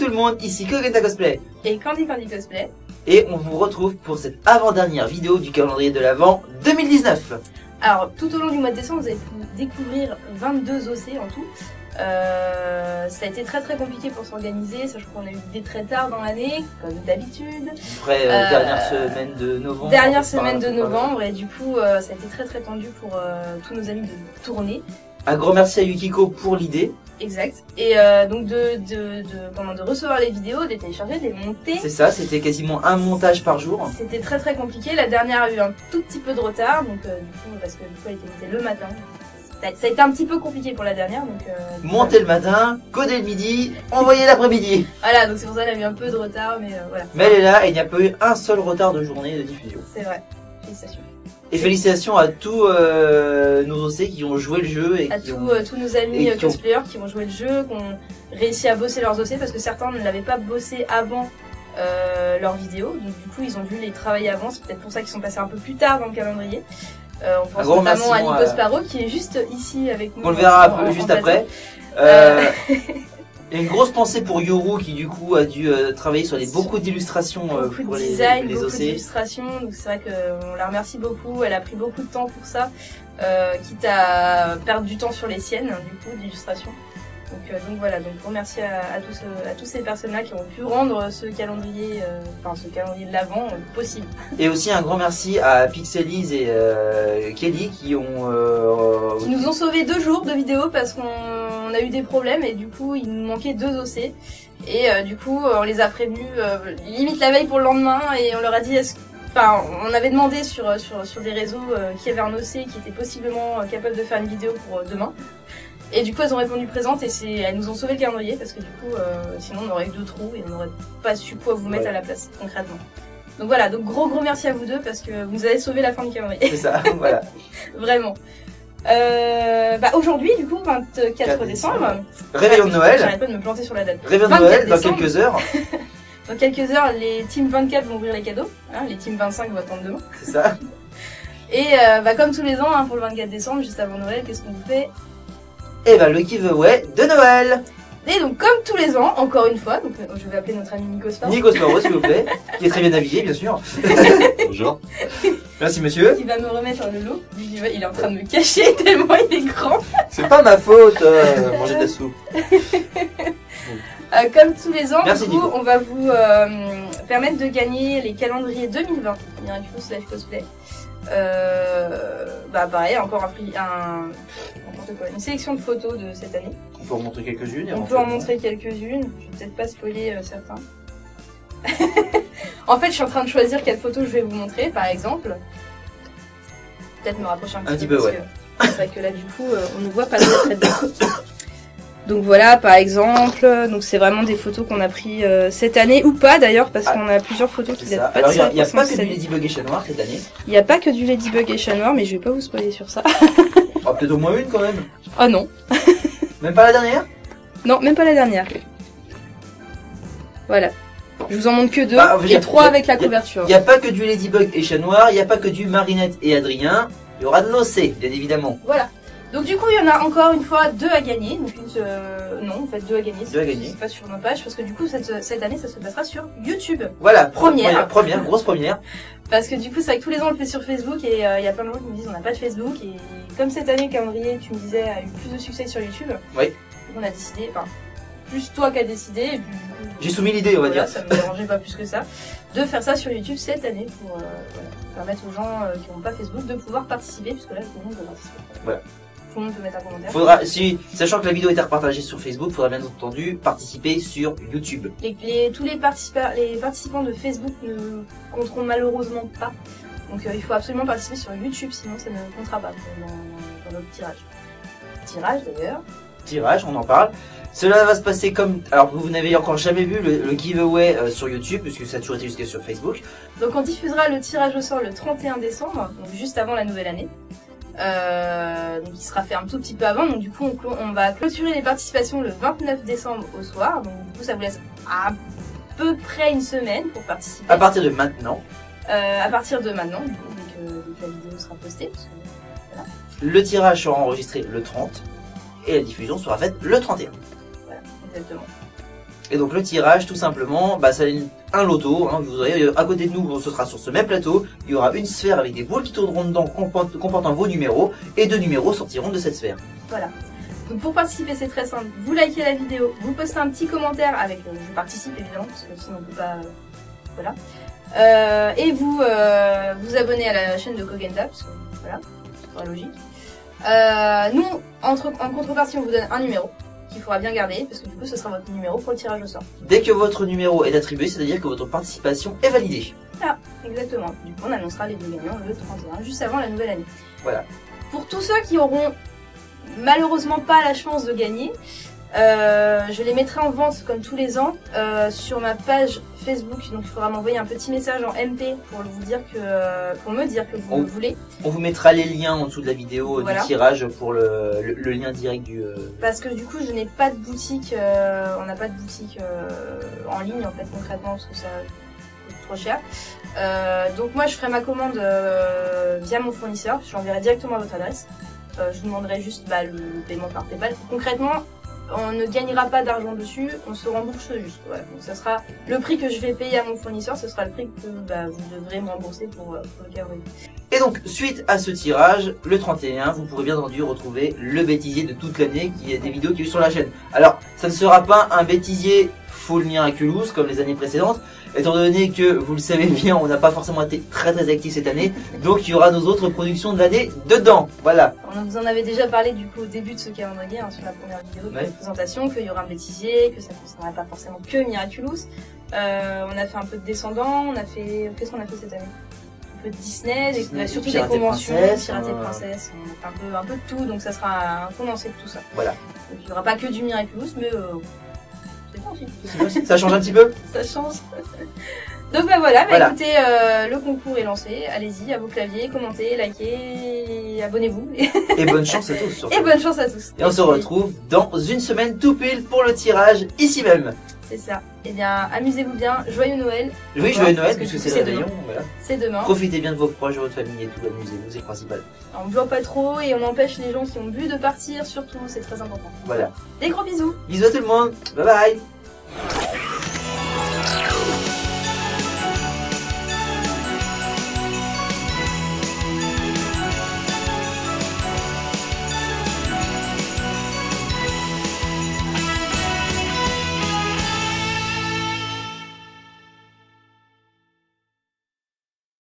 tout le monde, ici Kogenta Cosplay et Candy Cosplay. Et on vous retrouve pour cette avant-dernière vidéo du calendrier de l'Avent 2019. Alors tout au long du mois de décembre, vous allez découvrir 22 OC en tout. Ça a été très compliqué pour s'organiser, sachant qu'on a eu des très tard dans l'année, comme d'habitude. Après dernière semaine de novembre. Dernière semaine de novembre, et du coup ça a été très tendu pour tous nos amis de tourner. Un grand merci à Yukiko pour l'idée. Exact. Et donc de recevoir les vidéos, de les télécharger, de les monter. C'est ça, c'était quasiment un montage par jour. C'était très compliqué. La dernière a eu un tout petit peu de retard, donc du coup parce que du coup elle était montée le matin. Ça a été un petit peu compliqué pour la dernière, donc. Monter le matin, coder le midi, envoyer l'après-midi. Voilà, donc c'est pour ça qu'elle a eu un peu de retard, mais voilà. Mais elle est là et il n'y a pas eu un seul retard de journée de diffusion. C'est vrai. Félicitations. Et félicitations à tous nos OC qui ont joué le jeu et à tous nos amis cosplayers qui ont joué le jeu, qui ont réussi à bosser leurs OC parce que certains ne l'avaient pas bossé avant leurs vidéos, donc du coup ils ont dû les travailler avant. C'est peut-être pour ça qu'ils sont passés un peu plus tard dans le calendrier. On pense notamment à Nico Sparrow qui est juste ici avec nous. On le verra juste après. Et une grosse pensée pour Yoru qui du coup a dû travailler sur beaucoup d'illustrations pour design, les beaucoup OC. d'illustrations, donc c'est vrai qu'on la remercie beaucoup. Elle a pris beaucoup de temps pour ça, quitte à perdre du temps sur les siennes du coup d'illustration. Donc voilà, donc gros merci à tous ces personnes-là qui ont pu rendre ce calendrier, de l'Avent possible. Et aussi un grand merci à Pixelise et Kelly qui nous ont sauvé 2 jours de vidéo parce qu'on a eu des problèmes et du coup il nous manquait 2 OC et du coup on les a prévenus limite la veille pour le lendemain et on leur a dit on avait demandé sur des réseaux qui avait un OC qui était possiblement capable de faire une vidéo pour demain. Et du coup elles ont répondu présentes et elles nous ont sauvé le calendrier parce que du coup sinon on aurait eu 2 trous et on n'aurait pas su quoi vous mettre à la place concrètement. Donc voilà, donc gros merci à vous deux parce que vous nous avez sauvé la fin du calendrier. C'est ça, voilà. Vraiment. Aujourd'hui du coup 24 décembre. Réveillon de Noël. J'arrête pas de me planter sur la date. Réveillon de Noël dans quelques heures. Dans quelques heures les team 24 vont ouvrir les cadeaux. Les team 25 vont attendre demain. C'est ça. Et comme tous les ans pour le 24 décembre, juste avant Noël, qu'est-ce qu'on vous fait? Et le giveaway de Noël. Et donc comme tous les ans, encore une fois, donc je vais appeler notre ami Nico Sparrow. Nico Sparrow s'il vous plaît, qui est très bien habillé bien sûr. Bonjour. Merci monsieur. Il va me remettre le lot. Il est en train de me cacher tellement il est grand. C'est pas ma faute, manger de la soupe. Comme tous les ans, merci, du coup, on va vous permettre de gagner les calendriers 2020. Cosplay. Pareil, encore une sélection de photos de cette année. On peut en montrer quelques-unes. On peut en montrer quelques-unes. Je vais peut-être pas spoiler certains. En fait, je suis en train de choisir quelles photos je vais vous montrer, par exemple. Peut-être me rapprocher un petit peu. Ouais. C'est vrai que là, du coup, on ne voit pas très bien. Donc voilà, par exemple, donc c'est vraiment des photos qu'on a pris cette année, ou pas d'ailleurs, parce qu'on a plusieurs photos qui datent pas de cette année. Il n'y a pas que du Ladybug et Chat Noir cette année. Il n'y a pas que du Ladybug et Chat Noir, mais je vais pas vous spoiler sur ça. Peut-être au moins une quand même. Oh non. Même pas la dernière? Non, même pas la dernière. Voilà. Je vous en montre que 2, et 3 avec la couverture. Il n'y a pas que du Ladybug et Chat Noir, il n'y a pas que du Marinette et Adrien. Il y aura de l'OC, bien évidemment. Voilà. Donc du coup il y en a encore une fois 2 à gagner, donc non en fait 2 à gagner, c'est pas sur nos pages parce que du coup cette année ça se passera sur YouTube. Voilà, première, grosse première. Parce que du coup c'est vrai que tous les ans on le fait sur Facebook et il y a plein de gens qui me disent on n'a pas de Facebook et comme cette année le calendrier tu me disais a eu plus de succès sur YouTube, oui. Donc on a décidé, plus toi qui as décidé et puis j'ai soumis l'idée on va dire. Ça me dérangeait pas plus que ça, de faire ça sur YouTube cette année pour permettre aux gens qui n'ont pas Facebook de pouvoir participer puisque là tout le monde peut participer. Voilà. Tout le monde peut mettre un commentaire. Sachant que la vidéo est repartagée sur Facebook, il faudra bien entendu participer sur YouTube. Tous les participants de Facebook ne compteront malheureusement pas. Donc il faut absolument participer sur YouTube, sinon ça ne comptera pas dans notre tirage. Tirage d'ailleurs. Tirage, on en parle. Cela va se passer comme... Alors vous n'avez encore jamais vu le giveaway sur YouTube, puisque ça a toujours été jusqu'à sur Facebook. Donc on diffusera le tirage au sort le 31 décembre, donc juste avant la nouvelle année. Donc il sera fait un tout petit peu avant, donc du coup on va clôturer les participations le 29 décembre au soir, donc du coup ça vous laisse à peu près une semaine pour participer. À partir de maintenant. À partir de maintenant, du coup, dès que la vidéo sera postée. Parce que, voilà. Le tirage sera enregistré le 30 et la diffusion sera faite le 31. Voilà, exactement. Et donc le tirage, tout simplement, bah, c'est un loto. Hein, vous aurez à côté de nous, ce sera sur ce même plateau. Il y aura une sphère avec des boules qui tourneront dedans, comportant vos numéros, et 2 numéros sortiront de cette sphère. Voilà. Donc pour participer, c'est très simple. Vous likez la vidéo, vous postez un petit commentaire avec je participe évidemment, parce que sinon on peut pas. Voilà. Et vous vous abonnez à la chaîne de Kogenda, parce que voilà, c'est pas logique. Nous, en contrepartie, on vous donne un numéro qu'il faudra bien garder, parce que du coup, ce sera votre numéro pour le tirage au sort. Dès que votre numéro est attribué, c'est-à-dire que votre participation est validée. Ah, exactement. Du coup, on annoncera les deux gagnants le 31, juste avant la nouvelle année. Voilà. Pour tous ceux qui auront malheureusement pas la chance de gagner, je les mettrai en vente comme tous les ans sur ma page Facebook. Donc il faudra m'envoyer un petit message en MP pour vous dire pour me dire que vous le voulez. On vous mettra les liens en dessous de la vidéo voilà. du tirage pour le lien direct du. Parce que du coup je n'ai pas de boutique, on n'a pas de boutique en ligne en fait concrètement parce que ça coûte trop cher. Donc moi je ferai ma commande via mon fournisseur. Je l'enverrai directement à votre adresse. Je vous demanderai juste le paiement par PayPal. Concrètement, on ne gagnera pas d'argent dessus, on se rembourse juste. Voilà. Donc ça sera le prix que je vais payer à mon fournisseur, ce sera le prix que vous devrez me rembourser pour le carré. Et donc, suite à ce tirage, le 31, vous pourrez bien entendu retrouver le bêtisier de toute l'année qui est des vidéos qu'il y a eu sur la chaîne. Alors, ça ne sera pas un bêtisier full Miraculous comme les années précédentes, étant donné que, vous le savez bien, on n'a pas forcément été très actifs cette année, donc il y aura nos autres productions de l'année dedans, voilà. On vous en avait déjà parlé du coup au début de ce calendrier, sur la première vidéo de la présentation, qu'il y aura un bêtisier, que ça ne concernerait pas forcément que Miraculous. On a fait un peu de Descendants, on a fait... Qu'est-ce qu'on a fait cette année? Un peu de Disney, surtout des conventions, Pirates et Princesses, on a fait un peu de tout, donc ça sera un condensé de tout ça. Voilà. Donc il n'y aura pas que du Miraculous, mais... Ça change un petit peu. Ça change. Donc voilà, écoutez, le concours est lancé. Allez-y, à vos claviers, commentez, likez, abonnez-vous. Et bonne chance à tous surtout. Et bonne chance à tous. Et on se retrouve dans une semaine tout pile pour le tirage ici même. C'est ça. Eh bien, amusez-vous bien. Joyeux Noël. Oui, joyeux Noël puisque c'est le réveillon. Voilà. C'est demain. Profitez bien de vos proches, de votre famille et tout. Amusez-vous, c'est le principal. On ne boit pas trop et on empêche les gens qui ont bu de partir surtout. C'est très important. Voilà. Des gros bisous. Bisous à tout le monde. Bye bye.